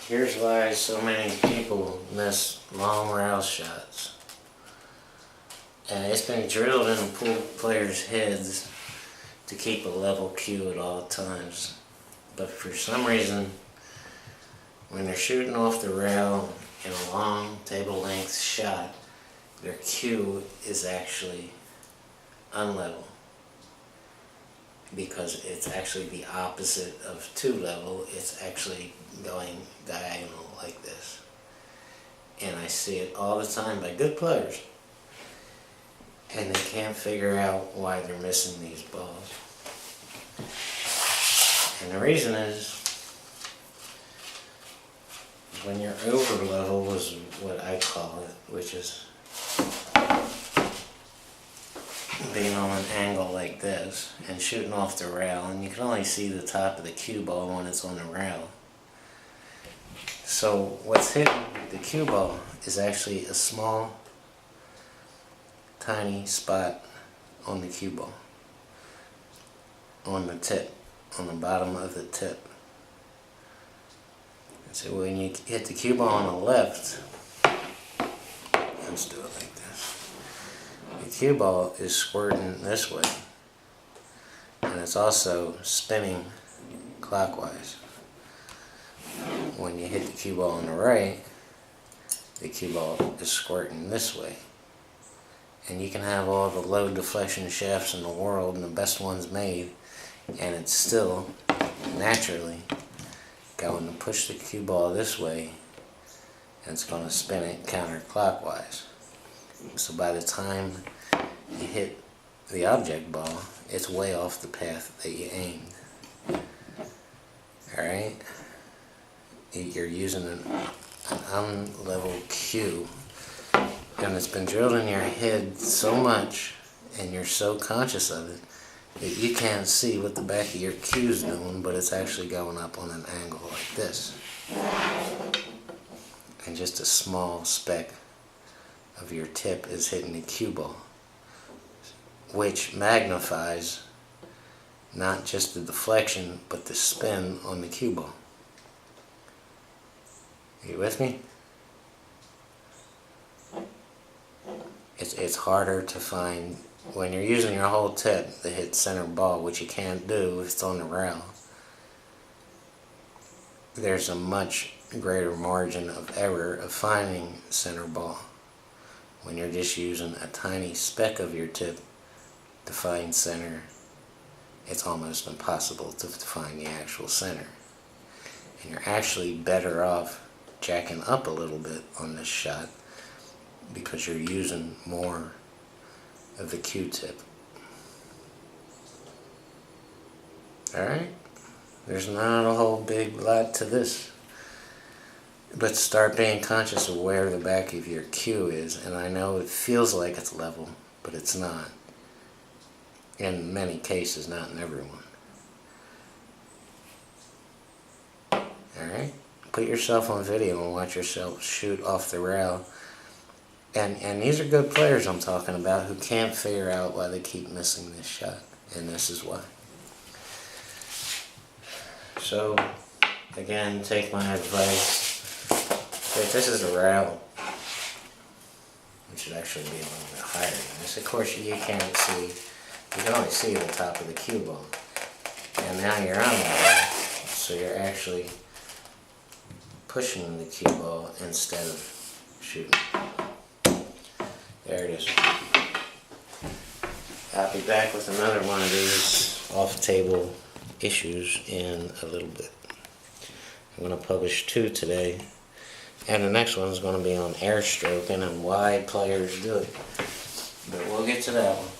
Here's why so many people miss long rail shots. And it's been drilled in pool players' heads to keep a level cue at all times. But for some reason, when they're shooting off the rail in a long table length shot, their cue is actually unlevel, because it's actually the opposite of two level. It's actually going diagonal like this. And I see it all the time by good players, and they can't figure out why they're missing these balls. And the reason is, when you're over level is what I call it, which is being on an angle like this and shooting off the rail, and you can only see the top of the cue ball when it's on the rail. So what's hitting the cue ball is actually a small, tiny spot on the cue ball, on the tip, on the bottom of the tip. So when you hit the cue ball on the left, let's do it like this. The cue ball is squirting this way, and it's also spinning clockwise. When you hit the cue ball on the right, the cue ball is squirting this way. And you can have all the low deflection shafts in the world and the best ones made, and it's still naturally going to push the cue ball this way, and it's going to spin it counterclockwise. So by the time you hit the object ball, it's way off the path that you aimed. Alright? You're using an unlevel cue, and it's been drilled in your head so much, and you're so conscious of it, that you can't see what the back of your cue's doing, but it's actually going up on an angle like this. And just a small speck of your tip is hitting the cue ball, which magnifies not just the deflection, but the spin on the cue ball. Are you with me? It's harder to find when you're using your whole tip to hit center ball, which you can't do if it's on the rail. There's a much greater margin of error of finding center ball. When you're just using a tiny speck of your tip to find center, it's almost impossible to find the actual center. And you're actually better off jacking up a little bit on this shot, because you're using more of the Q-tip. Alright? There's not a whole big lot to this. But start being conscious of where the back of your cue is. And I know it feels like it's level, but it's not. In many cases, not in everyone. Alright? Put yourself on video and watch yourself shoot off the rail. And these are good players I'm talking about who can't figure out why they keep missing this shot. And this is why. So, again, take my advice. If this is a rail, it should actually be a little bit higher than this. Of course, you can't see, you can only see the top of the cue ball. And now you're on the rail, so you're actually pushing the cue ball instead of shooting. There it is. I'll be back with another one of these off-table issues in a little bit. I'm going to publish 2 today, and the next one is going to be on air stroking and why players do it. But we'll get to that one.